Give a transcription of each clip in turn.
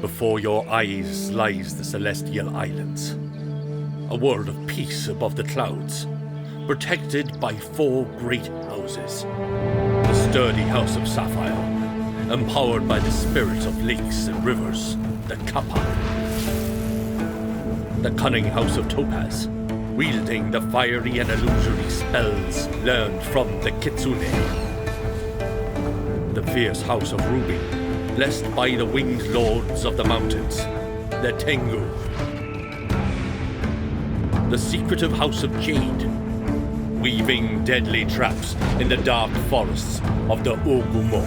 Before your eyes lies the Celestial Islands, a world of peace above the clouds, protected by 4 great houses. The sturdy House of Sapphire, empowered by the spirits of lakes and rivers, the Kappa. The cunning House of Topaz, wielding the fiery and illusory spells learned from the Kitsune. The fierce House of Ruby, blessed by the winged lords of the mountains, the Tengu. The secretive House of Jade, weaving deadly traps in the dark forests of the Ogumo.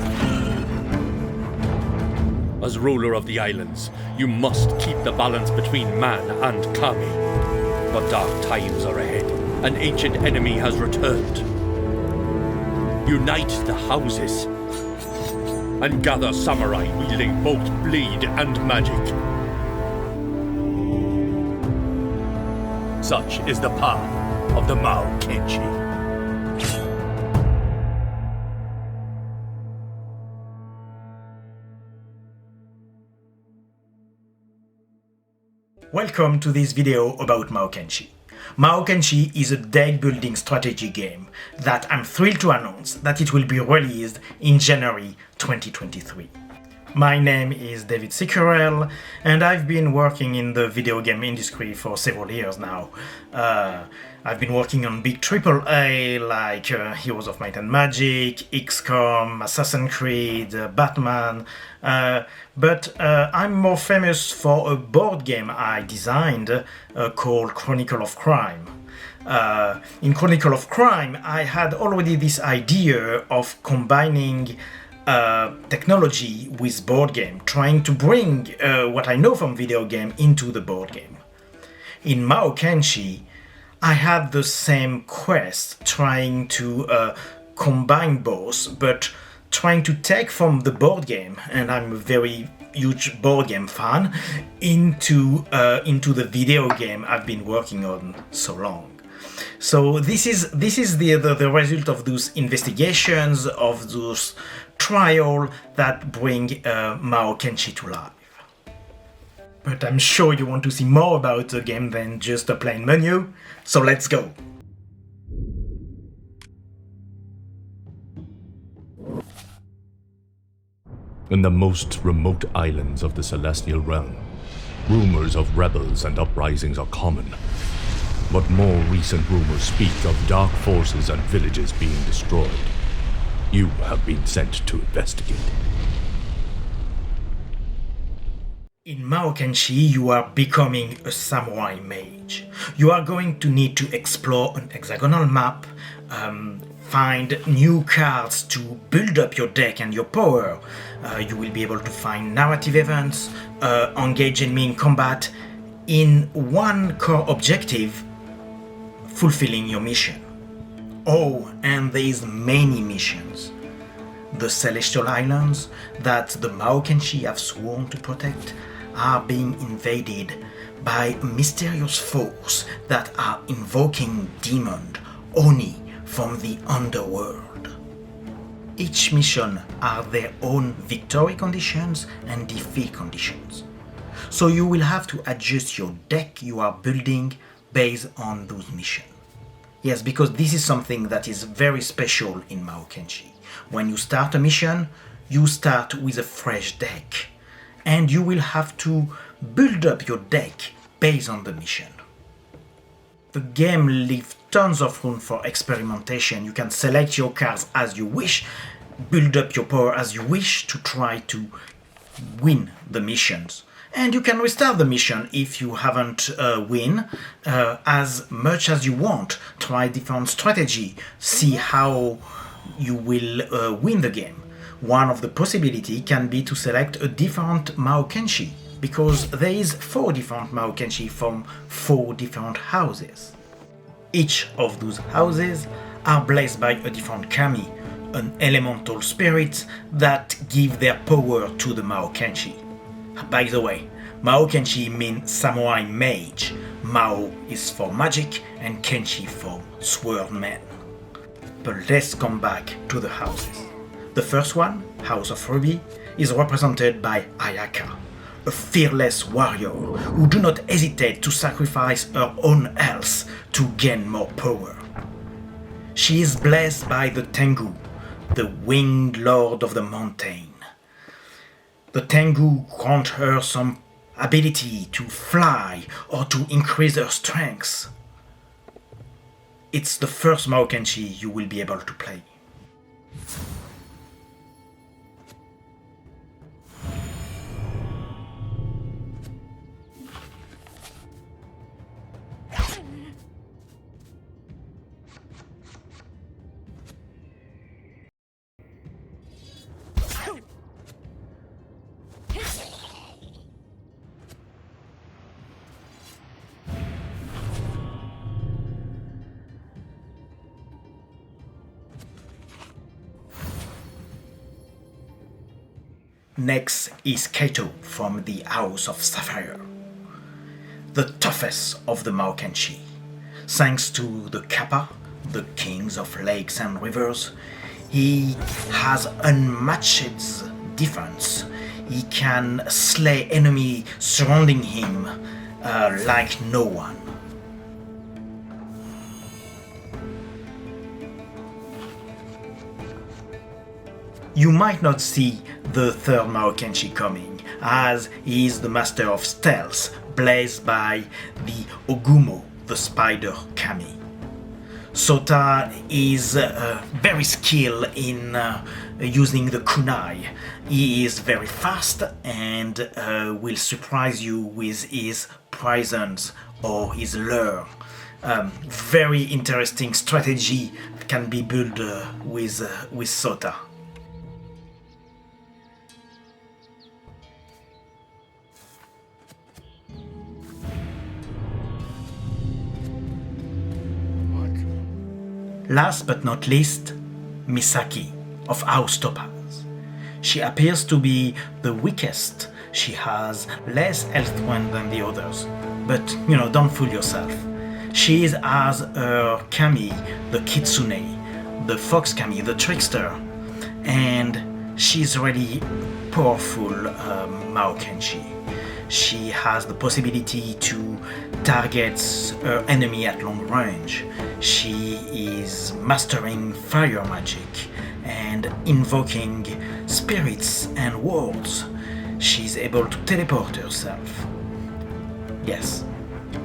As ruler of the islands, you must keep the balance between man and kami. But dark times are ahead. An ancient enemy has returned. Unite the houses and gather samurai wielding both blade and magic. Such is the path of the Mahokenshi. Welcome to this video about Mahokenshi. Mahokenshi is a deck building strategy game that I'm thrilled to announce that it will be released in January 2023. My name is David Cicurel and I've been working in the video game industry for several years now. I've been working on big AAA like Heroes of Might and Magic, XCOM, Assassin's Creed, Batman, but I'm more famous for a board game I designed called Chronicle of Crime. In Chronicle of Crime, I had already this idea of combining technology with board game, trying to bring what I know from video game into the board game. In Mahokenshi, I had the same quest, trying to combine both, but trying to take from the board game, and I'm a very huge board game fan, into the video game I've been working on so long. So this is the result of those investigations, of those trials that bring Mahokenshi to life. But I'm sure you want to see more about the game than just a plain menu, so let's go! In the most remote islands of the Celestial Realm, rumors of rebels and uprisings are common. But more recent rumors speak of dark forces and villages being destroyed. You have been sent to investigate. In Mahokenshi, you are becoming a samurai mage. You are going to need to explore an hexagonal map, find new cards to build up your deck and your power. You will be able to find narrative events, engage enemy in combat, in one core objective, fulfilling your mission. Oh, and there's many missions. The Celestial Islands that the Mahokenshi have sworn to protect are being invaded by mysterious foes that are invoking demons, Oni, from the underworld. Each mission are their own victory conditions and defeat conditions. So you will have to adjust your deck you are building based on those missions. Yes, because this is something that is very special in Mahokenshi. When you start a mission, you start with a fresh deck, and you will have to build up your deck based on the mission. The game leaves tons of room for experimentation. You can select your cards as you wish, build up your power as you wish to try to win the missions. And you can restart the mission if you haven't win as much as you want. Try different strategy, see how you will win the game. One of the possibilities can be to select a different Mahokenshi, because there is 4 different Mahokenshi from 4 different houses. Each of those houses are blessed by a different kami, an elemental spirit that give their power to the Mahokenshi. By the way, Mahokenshi means samurai mage. Mao is for magic and Kenshi for swordman. But let's come back to the houses. The first one, House of Ruby, is represented by Ayaka, a fearless warrior who do not hesitate to sacrifice her own health to gain more power. She is blessed by the Tengu, the winged lord of the mountain. The Tengu grant her some ability to fly or to increase her strength. It's the first Mahokenshi you will be able to play. Next is Kaito from the House of Sapphire, the toughest of the Mahokenshi. Thanks to the Kappa, the kings of lakes and rivers, he has unmatched defense. He can slay enemy surrounding him like no one. You might not see the third Mahokenshi coming, as he is the master of stealth, blazed by the Ogumo, the spider kami. Sota is very skilled in using the kunai. He is very fast and will surprise you with his presence or his lure. Very interesting strategy can be built with Sota. Last but not least, Misaki of House Topaz. She appears to be the weakest. She has less health point than the others. But, don't fool yourself. She has her kami, the Kitsune, the Fox kami, the Trickster. And she's really powerful Mahokenshi. She has the possibility to target her enemy at long range. She is mastering fire magic and invoking spirits and worlds. She's able to teleport herself. Yes,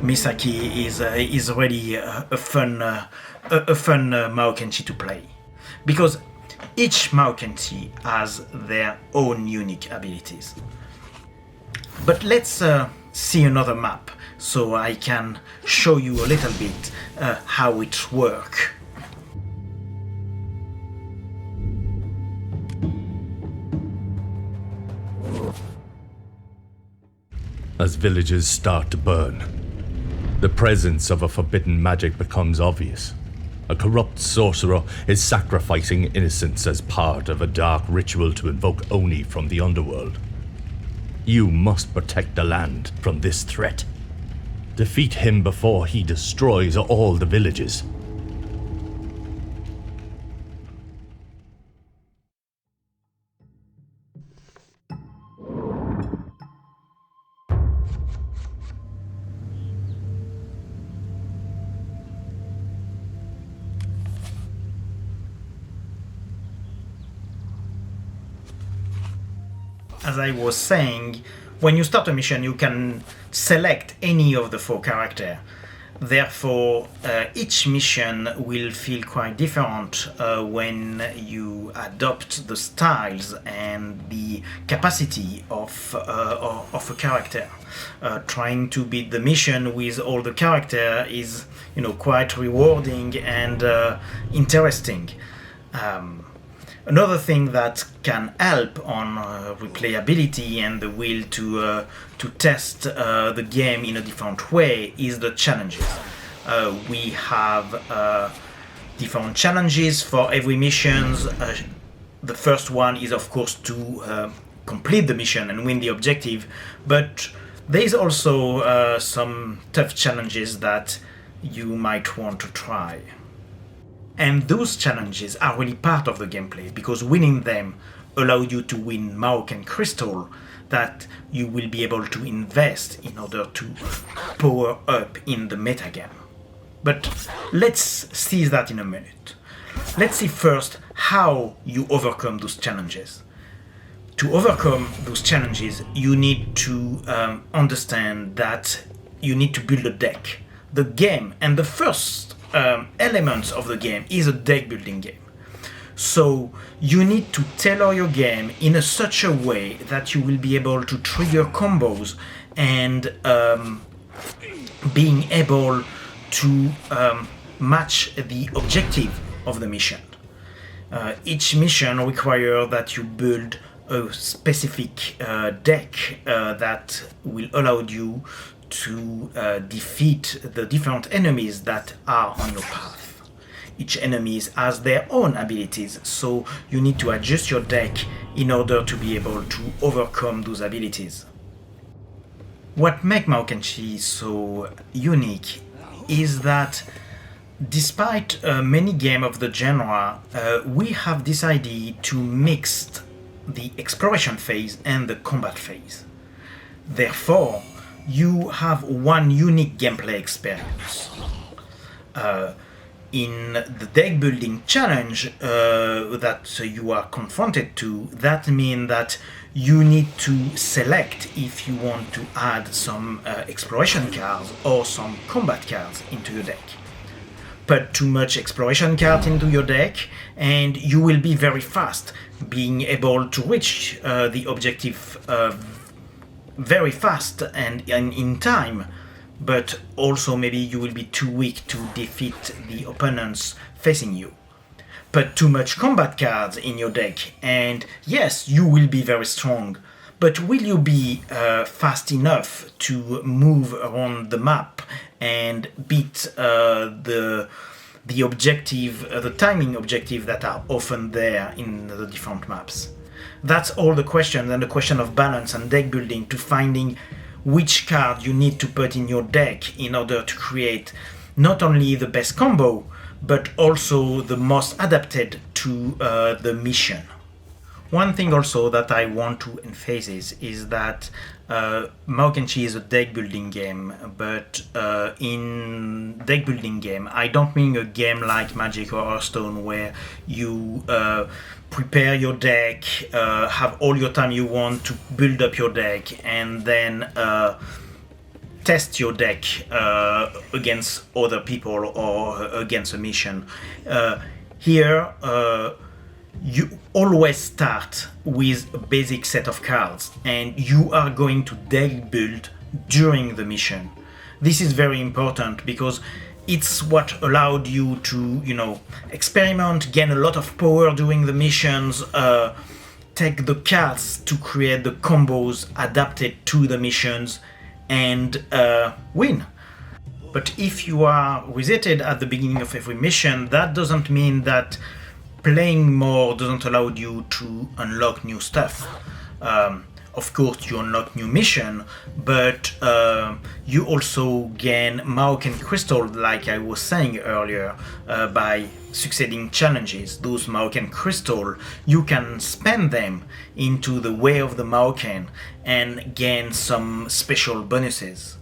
Misaki is really a fun Mahokenshi to play, because each Mahokenshi has their own unique abilities. But let's see another map so I can show you a little bit how it works. As villages start to burn, the presence of a forbidden magic becomes obvious. A corrupt sorcerer is sacrificing innocents as part of a dark ritual to invoke Oni from the underworld. You must protect the land from this threat. Defeat him before he destroys all the villages. As I was saying, when you start a mission, you can select any of the 4 characters. Therefore, each mission will feel quite different when you adopt the styles and the capacity of a character. Trying to beat the mission with all the characters is, quite rewarding and interesting. Another thing that can help on replayability and the will to test the game in a different way is the challenges. We have different challenges for every mission. The first one is, of course, to complete the mission and win the objective, but there is also some tough challenges that you might want to try. And those challenges are really part of the gameplay, because winning them allow you to win Mahoken crystal that you will be able to invest in order to power up in the metagame. But let's see that in a minute. Let's see first how you overcome those challenges. To overcome those challenges, you need to understand that you need to build a deck. The game and the first elements of the game is a deck building game. So you need to tailor your game in such a way that you will be able to trigger combos and being able to match the objective of the mission. Each mission requires that you build a specific deck that will allow you to defeat the different enemies that are on your path. Each enemy has their own abilities, so you need to adjust your deck in order to be able to overcome those abilities. What makes Mahokenshi so unique is that despite many games of the genre, we have decided to mix the exploration phase and the combat phase. Therefore, you have one unique gameplay experience. In the deck building challenge that you are confronted to, that means that you need to select if you want to add some exploration cards or some combat cards into your deck. Put too much exploration cards into your deck and you will be very fast, being able to reach the objective very fast and in time. But also maybe you will be too weak to defeat the opponents facing you. Put too much combat cards in your deck and yes, you will be very strong, but will you be fast enough to move around the map and beat the objective, the timing objective that are often there in the different maps? That's all the questions, and the question of balance and deck building to finding which card you need to put in your deck in order to create not only the best combo, but also the most adapted to the mission. One thing also that I want to emphasize is that Mahokenshi is a deck building game, but in deck building game, I don't mean a game like Magic or Hearthstone where you prepare your deck, have all your time you want to build up your deck, and then test your deck against other people or against a mission. Here, you always start with a basic set of cards and you are going to deck build during the mission. This is very important because it's what allowed you to, experiment, gain a lot of power during the missions, take the cards to create the combos adapted to the missions and win. But if you are resetted at the beginning of every mission, that doesn't mean that playing more doesn't allow you to unlock new stuff. Of course, you unlock new mission, but you also gain Mahoken crystal, like I was saying earlier, by succeeding challenges. Those Mahoken crystal, you can spend them into the way of the Mahoken and gain some special bonuses.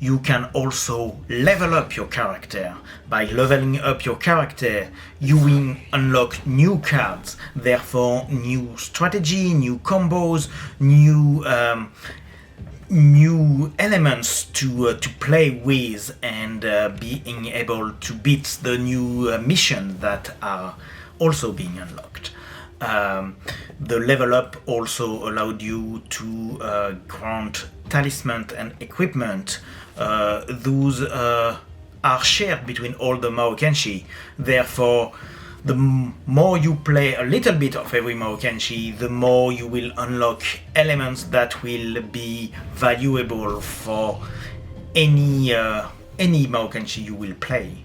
You can also level up your character. By leveling up your character, you will unlock new cards, therefore new strategy, new combos, new elements to play with, and being able to beat the new missions that are also being unlocked. The level up also allowed you to grant talisman and equipment. Those are shared between all the Mahokenshi. Therefore, the more you play a little bit of every Mahokenshi, the more you will unlock elements that will be valuable for any Mahokenshi you will play.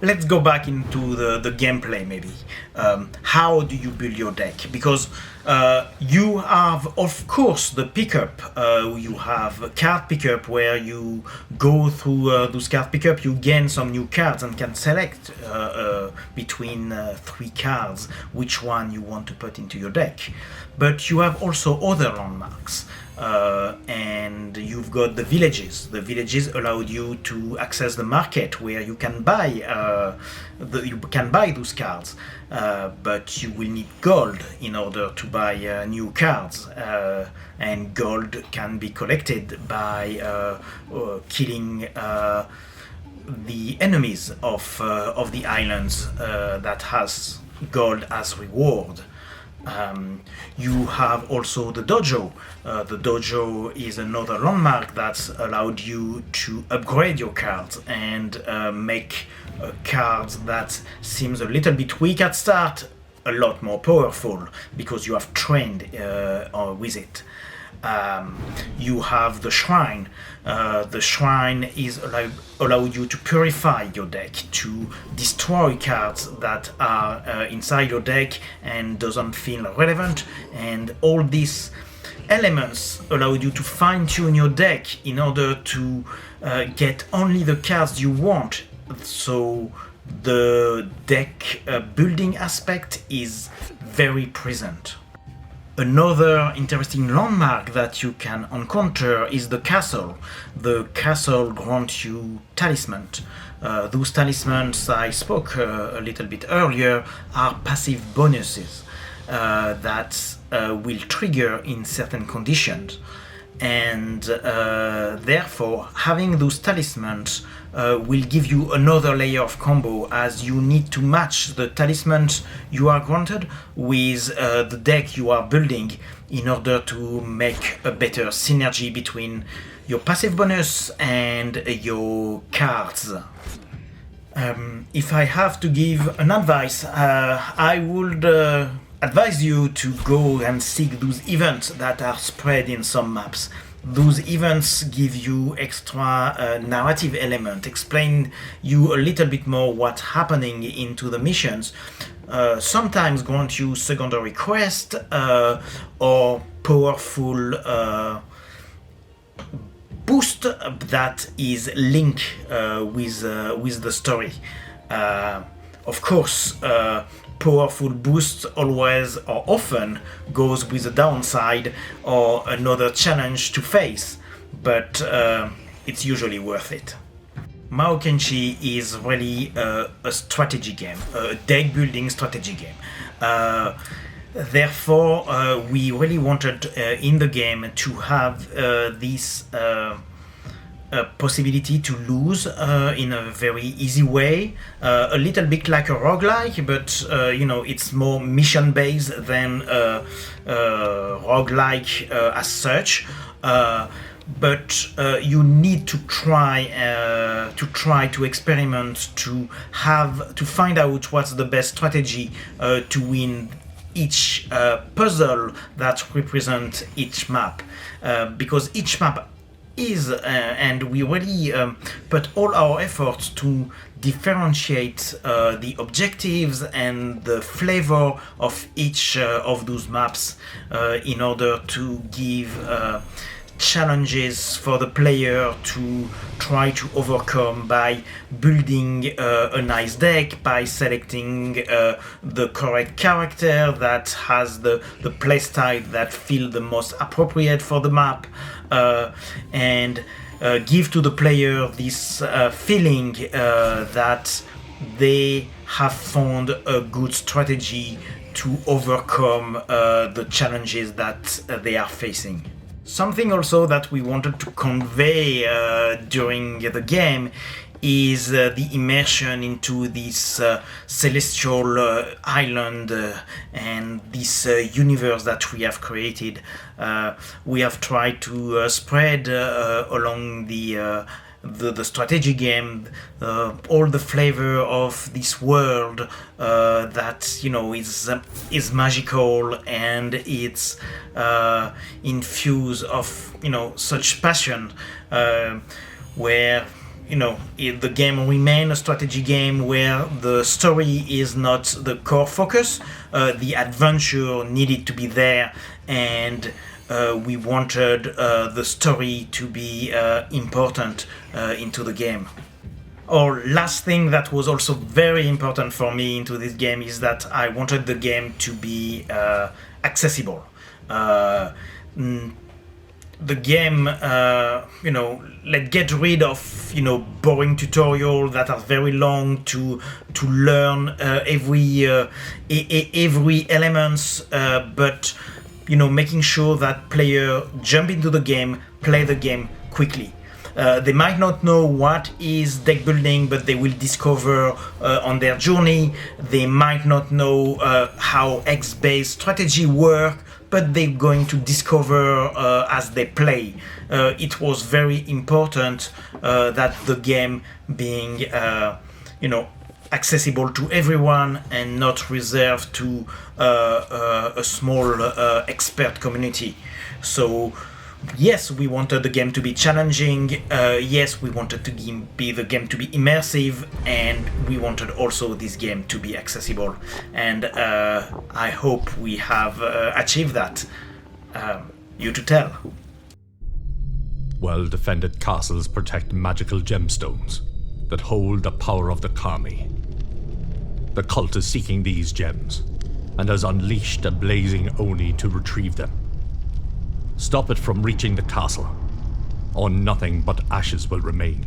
let's go back into the gameplay maybe. How do you build your deck? Because you have, of course, the pickup. You have a card pickup where you go through those card pickup, you gain some new cards and can select between 3 cards which one you want to put into your deck. But you have also other landmarks. And you've got the villages. The villages allowed you to access the market where you can buy those cards, but you will need gold in order to buy new cards. And gold can be collected by killing the enemies of the islands that has gold as reward. You have also the dojo. The dojo is another landmark that's allowed you to upgrade your cards and make cards that seems a little bit weak at start a lot more powerful because you have trained with it. You have the shrine. The shrine is allow you to purify your deck, to destroy cards that are inside your deck and doesn't feel relevant, and all these elements allow you to fine-tune your deck in order to get only the cards you want. So the deck building aspect is very present. Another interesting landmark that you can encounter is the castle. The castle grants you talismans. Those talismans I spoke a little bit earlier are passive bonuses that will trigger in certain conditions. And therefore having those talismans will give you another layer of combo, as you need to match the talismans you are granted with the deck you are building in order to make a better synergy between your passive bonus and your cards. If I have to give an advice, I would advise you to go and seek those events that are spread in some maps. Those events give you extra narrative element, explain you a little bit more what's happening into the missions, sometimes grant you secondary quest or powerful boost that is linked with the story. Of course, powerful boost always or often goes with a downside or another challenge to face, but it's usually worth it. Mahokenshi is really a strategy game, a deck building strategy game. Therefore, we really wanted in the game to have this possibility to lose in a very easy way, a little bit like a roguelike, but it's more mission based than roguelike as such. But you need to try to experiment to find out what's the best strategy to win each puzzle that represents each map, because each map is and we really put all our efforts to differentiate the objectives and the flavor of each of those maps in order to give challenges for the player to try to overcome by building a nice deck, by selecting the correct character that has the playstyle that feel the most appropriate for the map, and give to the player this feeling that they have found a good strategy to overcome the challenges that they are facing. Something also that we wanted to convey during the game is the immersion into this celestial island and this universe that we have created. We have tried to spread along the strategy game all the flavor of this world that is magical, and it's infused of such passion, where the game remains a strategy game where the story is not the core focus. The adventure needed to be there, and we wanted the story to be important into the game. Or last thing that was also very important for me into this game is that I wanted the game to be accessible. The game, let's get rid of, boring tutorials that are very long to learn every elements, but making sure that player jump into the game, play the game quickly. They might not know what is deck building, but they will discover on their journey. They might not know how X-based strategy work, but they're going to discover as they play. It was very important that the game being, accessible to everyone and not reserved to a small expert community. So yes, we wanted the game to be challenging, yes, we wanted the game to be immersive, and we wanted also this game to be accessible. And I hope we have achieved that. You to tell. Well-defended castles protect magical gemstones that hold the power of the kami. The cult is seeking these gems, and has unleashed a blazing Oni to retrieve them. Stop it from reaching the castle, or nothing but ashes will remain.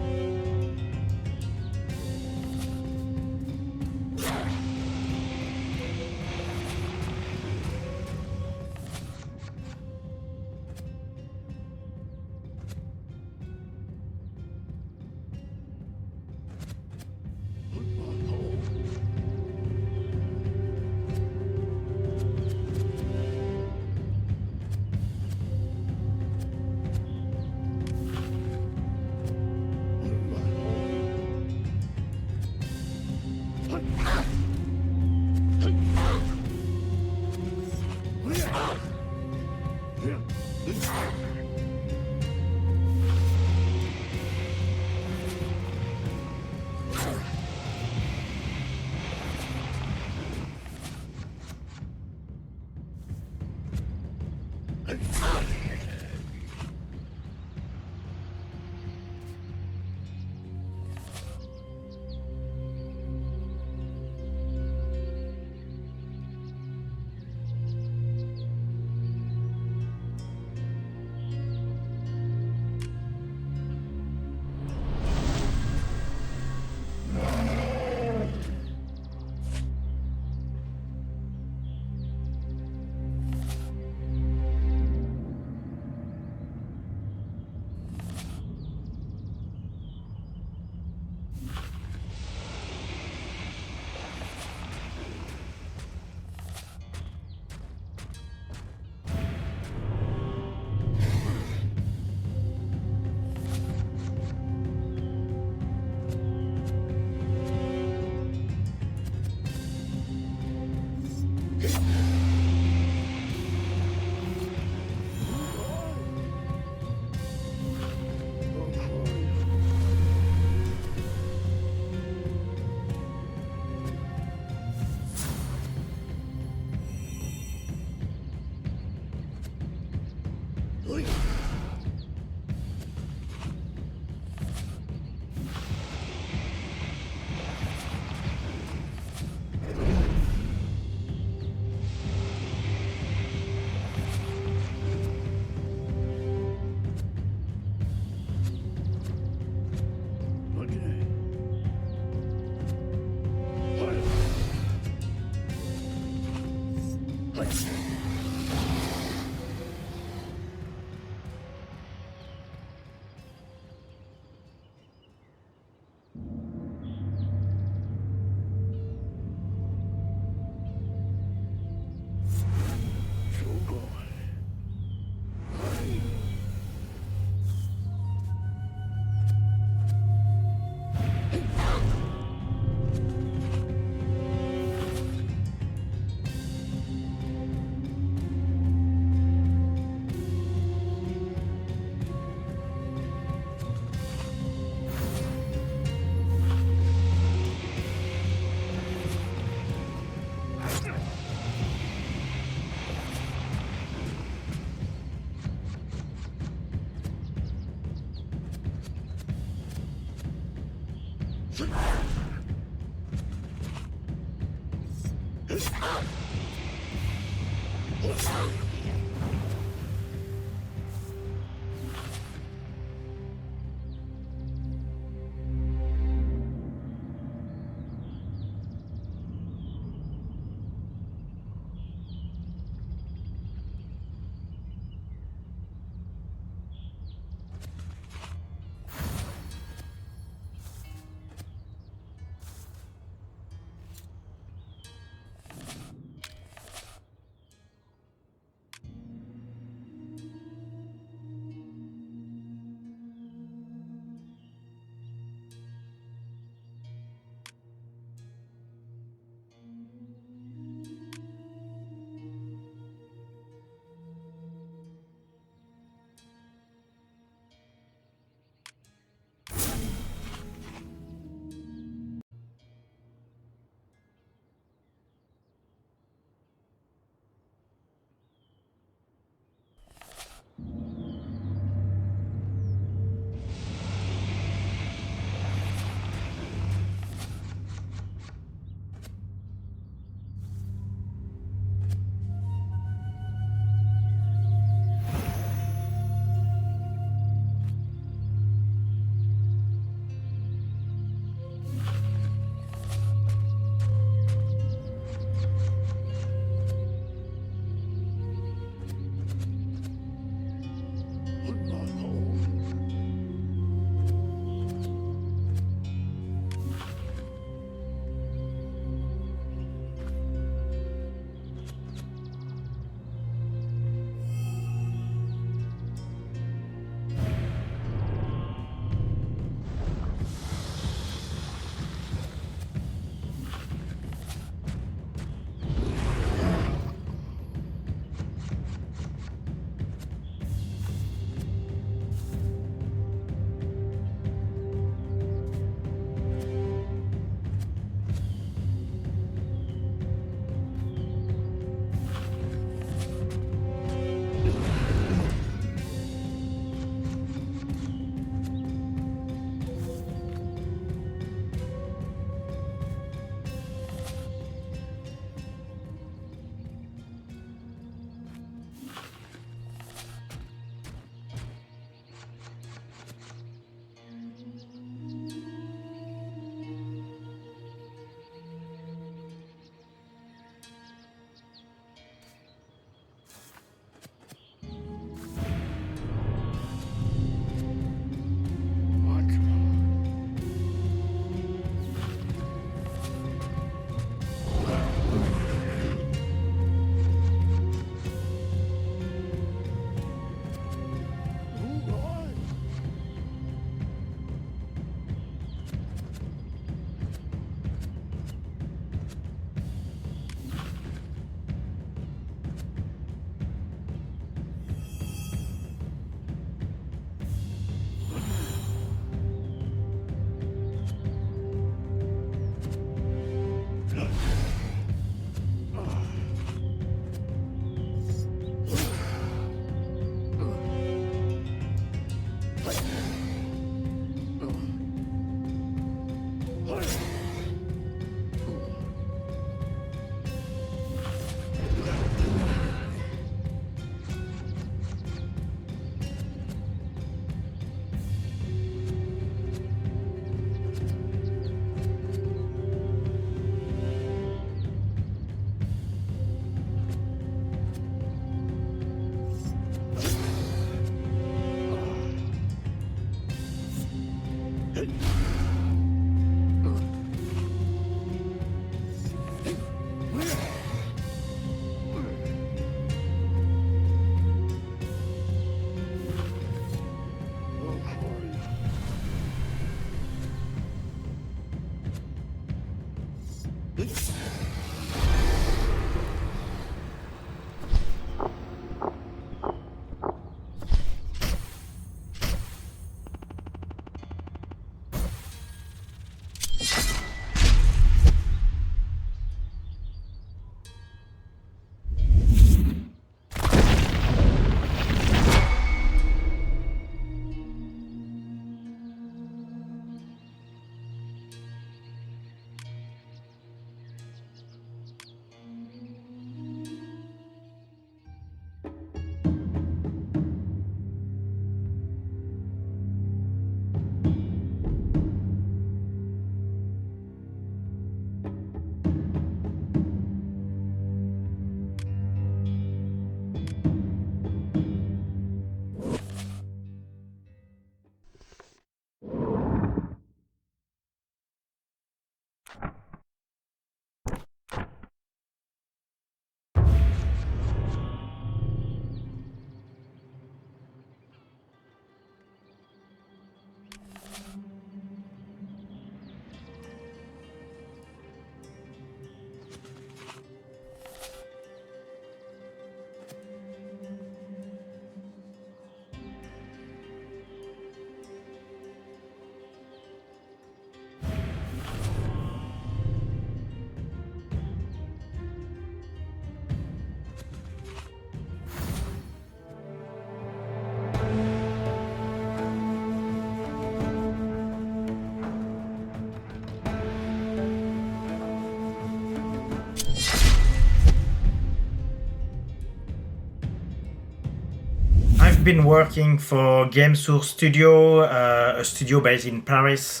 I've been working for Game Source Studio, a studio based in Paris,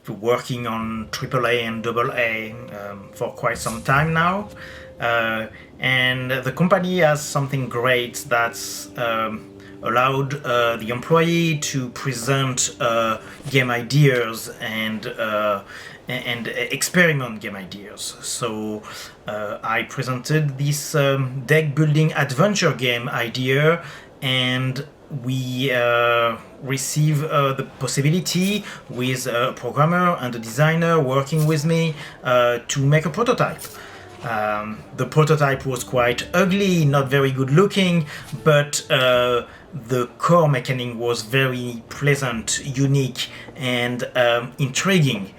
working on AAA and AA for quite some time now. And the company has something great that's allowed the employee to present game ideas and experiment game ideas. So I presented this deck building adventure game idea, and we receive the possibility with a programmer and a designer working with me to make a prototype. The prototype was quite ugly, not very good looking, but the core mechanic was very pleasant, unique, and intriguing.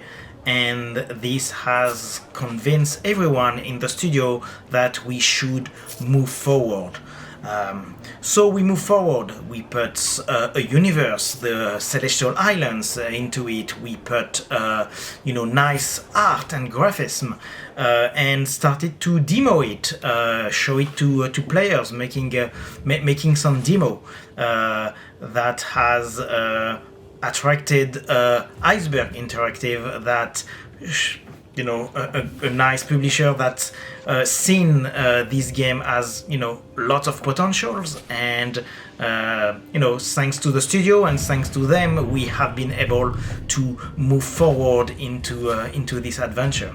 And this has convinced everyone in the studio that we should move forward. So we move forward. We put a universe, the Celestial Islands, into it. We put nice art and graphism, and started to demo it, show it to players, making some demo that has attracted Iceberg Interactive, that a nice publisher that's seen this game as lots of potentials, and thanks to the studio and thanks to them, we have been able to move forward into this adventure.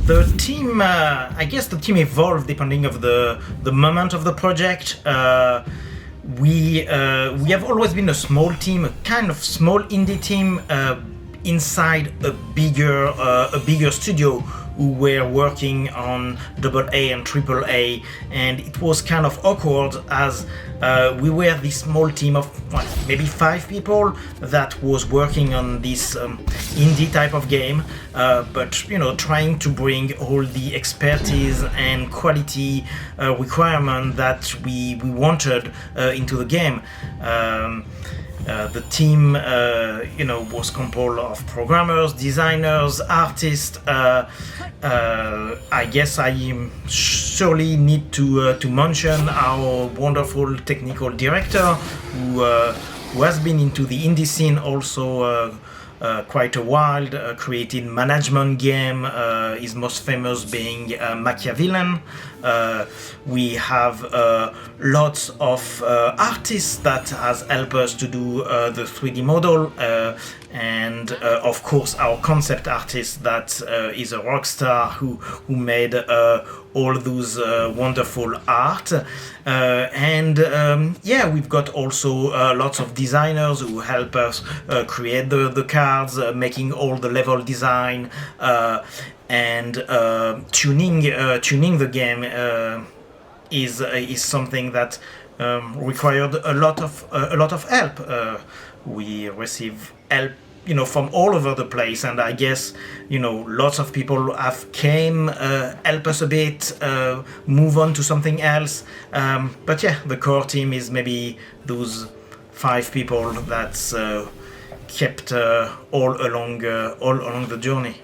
The team, I guess the team evolved depending of the moment of the project. We have always been a small team, a kind of small indie team inside a bigger studio who were working on AA and AAA, and it was kind of awkward as we were this small team of maybe 5 people that was working on this indie type of game, but trying to bring all the expertise and quality requirement that we wanted into the game. The team, was composed of programmers, designers, artists. I guess I surely need to mention our wonderful technical director, who has been into the indie scene also quite a while, created management game, his most famous being Machiavellian. We have lots of artists that has helped us to do the 3D model, and of course our concept artist that is a rock star who made all those wonderful art, we've got also lots of designers who help us create the cards, making all the level design, and tuning the game is something that required a lot of help. We receive help from all over the place, and I guess lots of people have came, help us a bit, move on to something else, but yeah, the core team is maybe those 5 people that's kept all along the journey.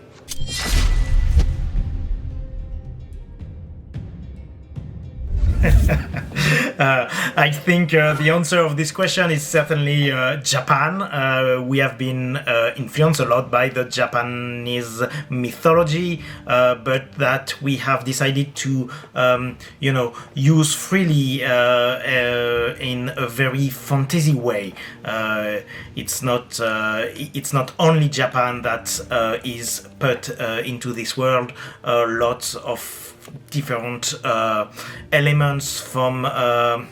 I think the answer of this question is certainly Japan. We have been influenced a lot by the Japanese mythology, but that we have decided to, use freely in a very fantasy way. It's not only Japan that is put into this world. Lots of different elements from other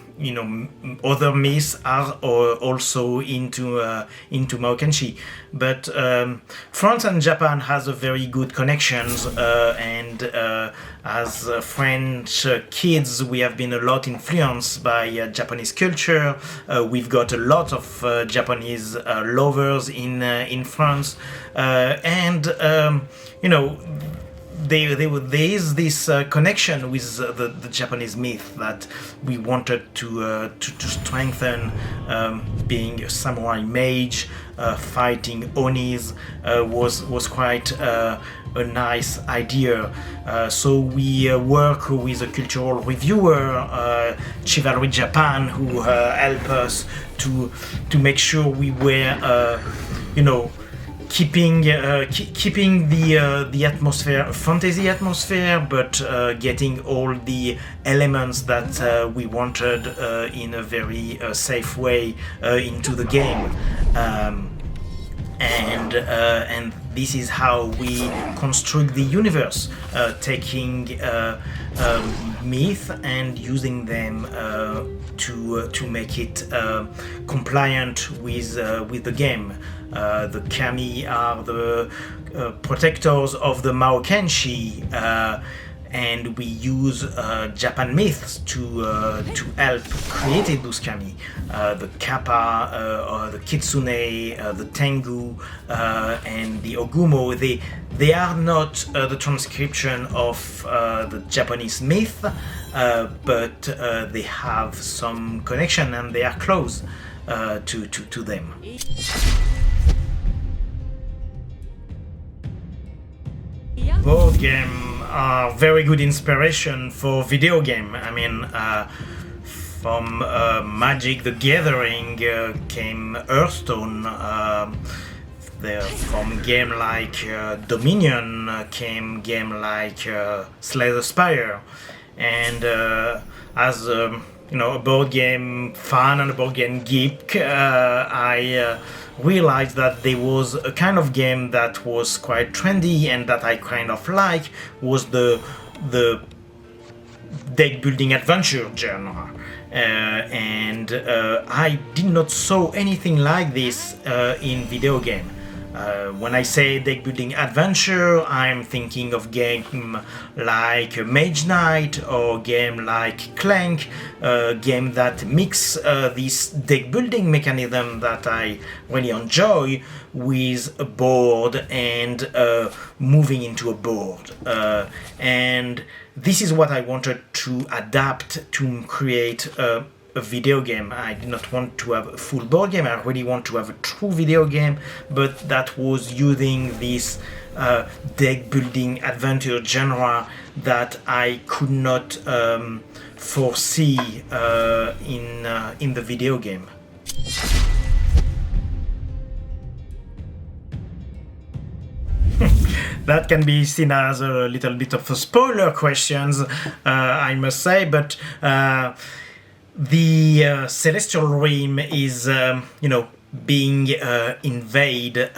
myths are also into Mahokenshi, but France and Japan has a very good connections, and as French kids we have been a lot influenced by Japanese culture. We've got a lot of Japanese lovers in France, and there is this connection with the Japanese myth that we wanted to strengthen. Being a samurai mage, fighting Onis was quite a nice idea. So we work with a cultural reviewer, Chivalry Japan, who helped us to make sure we were, keeping the atmosphere, fantasy atmosphere, but getting all the elements that we wanted in a very safe way into the game. And this is how we construct the universe, taking myth and using them to make it compliant with the game. The kami are the protectors of the Mahokenshi, and we use Japan myths to help create those kami. The kappa, the kitsune, the tengu, and the ogumo. They are not the transcription of the Japanese myth, but they have some connection and they are close to them. Board game are very good inspiration for video game. I mean, from Magic the Gathering came Hearthstone. From game like Dominion came game like Slay the Spire. And as a board game fan and a board game geek, I realized that there was a kind of game that was quite trendy and that I kind of like, was the deck building adventure genre. And I did not saw anything like this in video game. When I say deck building adventure, I'm thinking of game like Mage Knight or game like Clank, game that mix this deck building mechanism that I really enjoy with a board and moving into a board. And this is what I wanted to adapt to create a video game. I did not want to have a full board game. I really want to have a true video game, but that was using this deck building adventure genre that I could not foresee in the video game. That can be seen as a little bit of a spoiler questions, I must say, but the celestial realm is, being invaded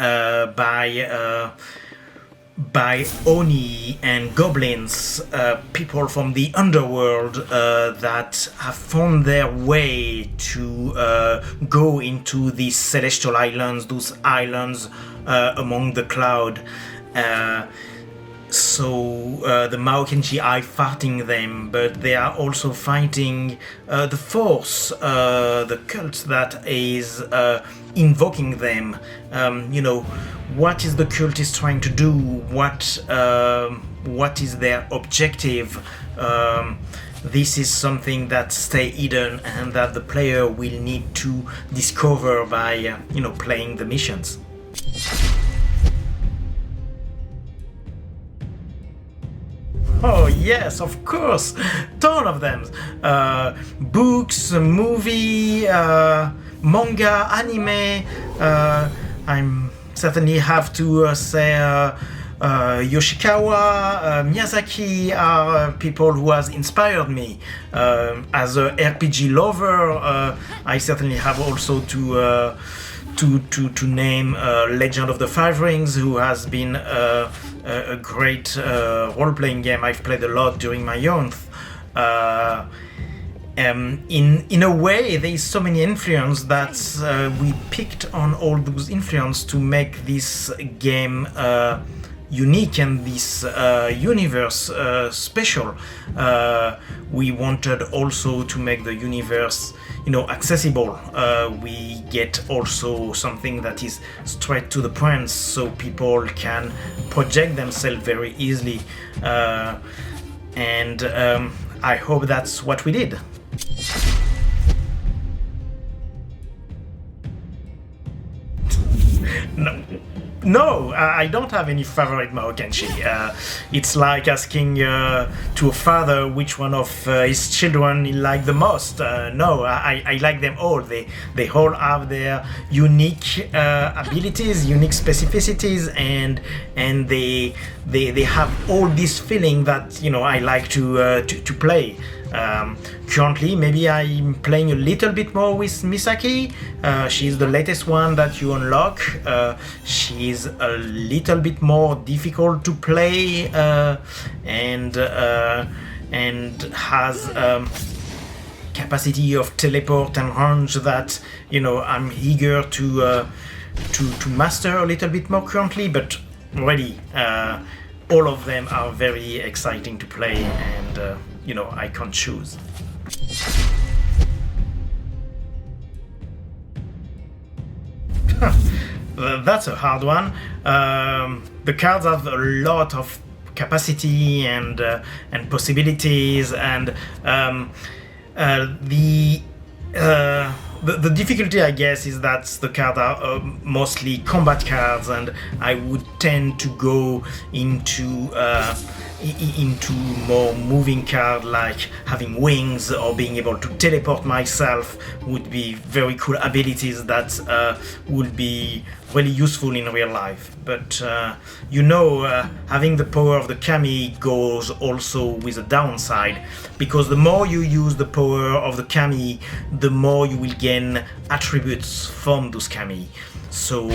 by Oni and goblins, people from the underworld that have found their way to go into these celestial islands, those islands among the cloud. So the Mahokenshi are fighting them, but they are also fighting the force, the cult that is invoking them. What is the cult is trying to do? What is their objective? This is something that stay hidden and that the player will need to discover by playing the missions. Oh yes, of course, ton of them. Books, movie, manga, anime. I certainly have to say Yoshikawa, Miyazaki are people who has inspired me. As a RPG lover, I certainly have also to name Legend of the Five Rings, who has been a great role-playing game I've played a lot during my youth. In a way, there is so many influence that we picked on all those influence to make this game unique and this universe special. We wanted also to make the universe, accessible. We get also something that is straight to the point, so people can project themselves very easily. And I hope that's what we did. No, I don't have any favorite Mahokenshi. It's like asking to a father which one of his children he liked the most. No, I like them all. They all have their unique abilities, unique specificities, and they have all this feeling that I like to play. Currently, maybe I'm playing a little bit more with Misaki. She's the latest one that you unlock. She's a little bit more difficult to play and has capacity of teleport and range that I'm eager to master a little bit more currently. But really, all of them are very exciting to play, and I can't choose. That's a hard one. The cards have a lot of capacity and possibilities, and the difficulty, I guess, is that the cards are mostly combat cards, and I would tend to go into more moving card, like having wings or being able to teleport myself would be very cool abilities that would be really useful in real life. But having the power of the kami goes also with a downside, because the more you use the power of the kami, the more you will gain attributes from those kami. So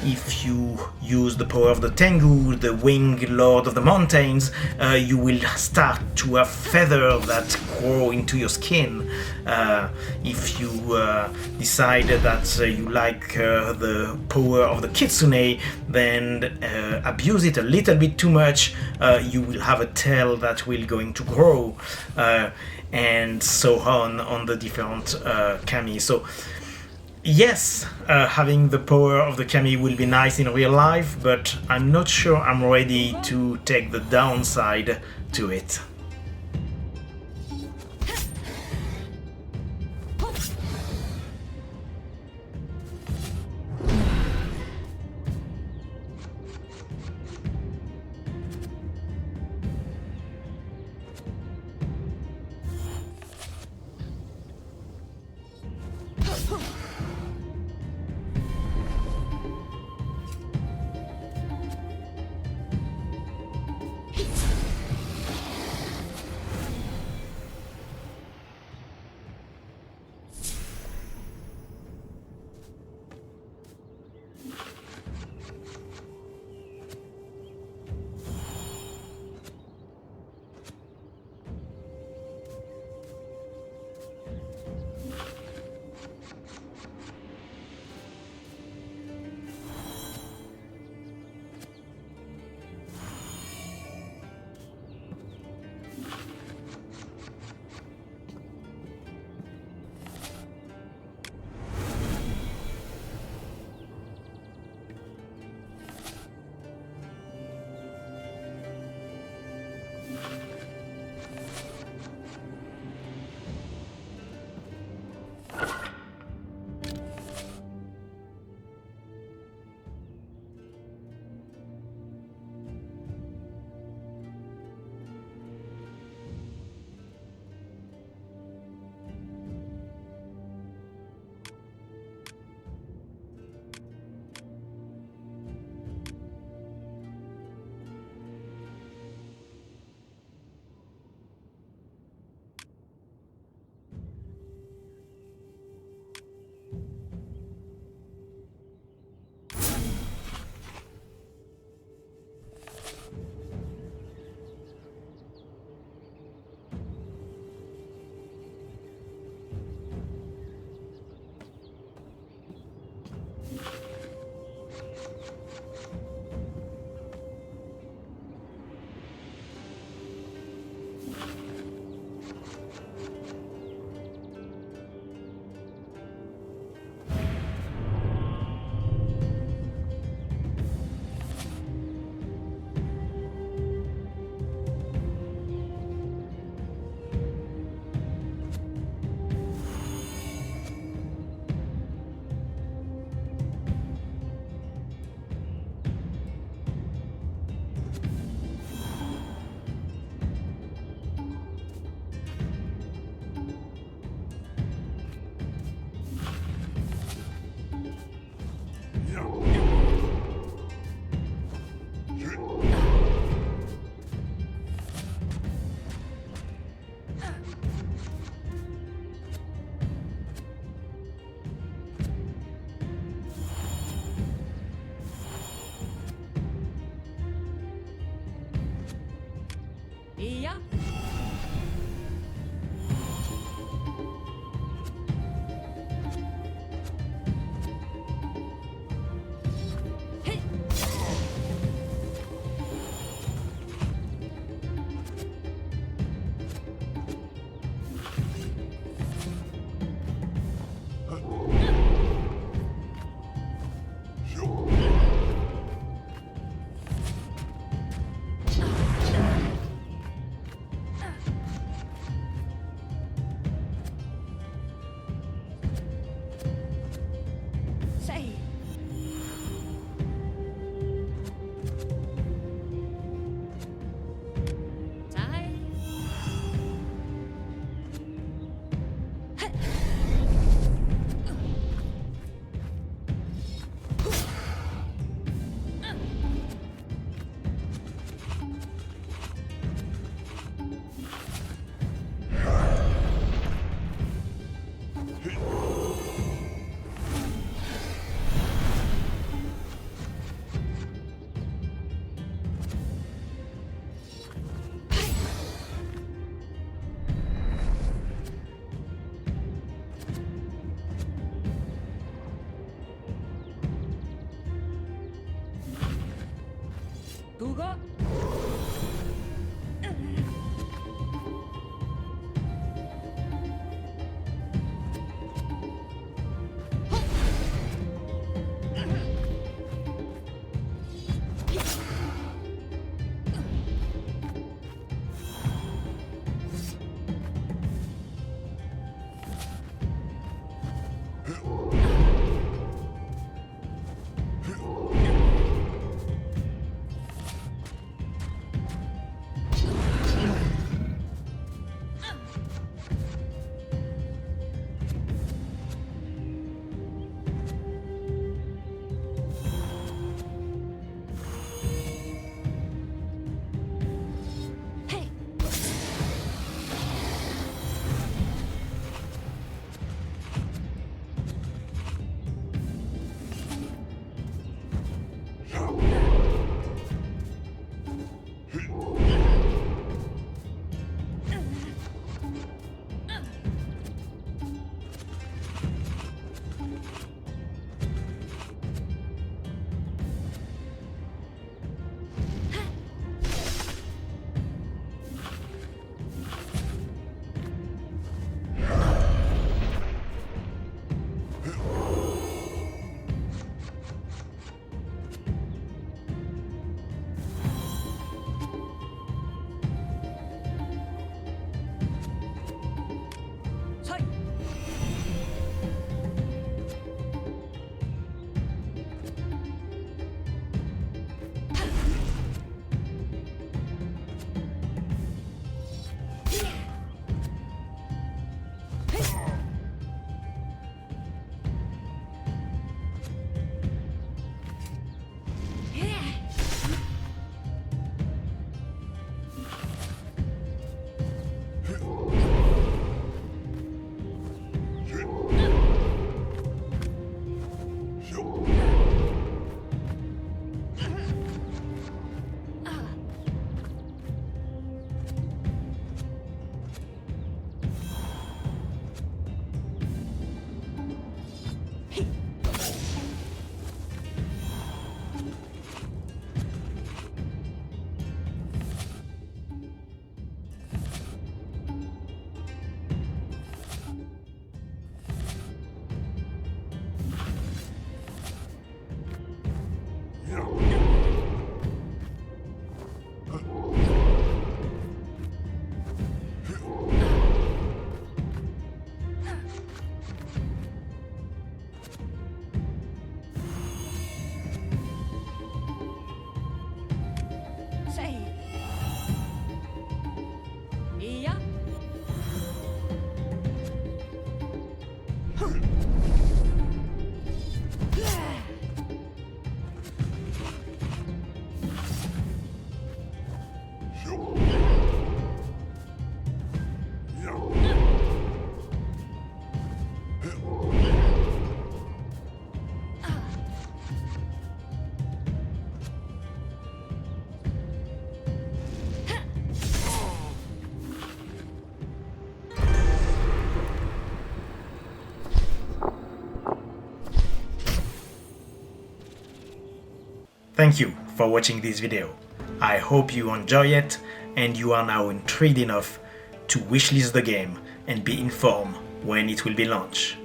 if you use the power of the Tengu, the winged lord of the mountains, you will start to have feathers that grow into your skin. If you decide that you like the power of the Kitsune, then abuse it a little bit too much, you will have a tail that will going to grow, and so on the different kami. So yes, having the power of the kami will be nice in real life, but I'm not sure I'm ready to take the downside to it. Thank you for watching this video. I hope you enjoy it and you are now intrigued enough to wishlist the game and be informed when it will be launched.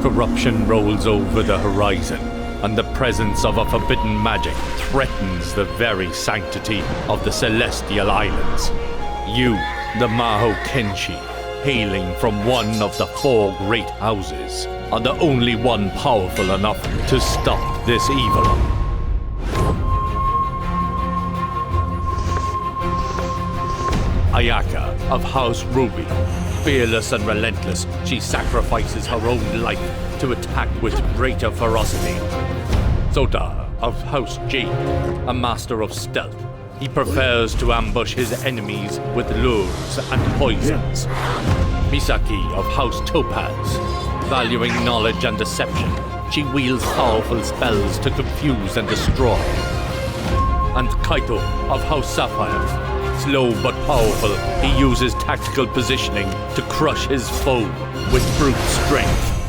Corruption rolls over the horizon, and the presence of a forbidden magic threatens the very sanctity of the Celestial Islands. You, the Mahokenshi, hailing from one of the 4 great houses, are the only one powerful enough to stop this evil. Ayaka of House Ruby. Fearless and relentless, she sacrifices her own life to attack with greater ferocity. Sota of House Jade, a master of stealth. He prefers to ambush his enemies with lures and poisons. Misaki of House Topaz. valuing knowledge and deception, she wields powerful spells to confuse and destroy. And Kaito of House Sapphire, slow but powerful, he uses tactical positioning to crush his foe with brute strength.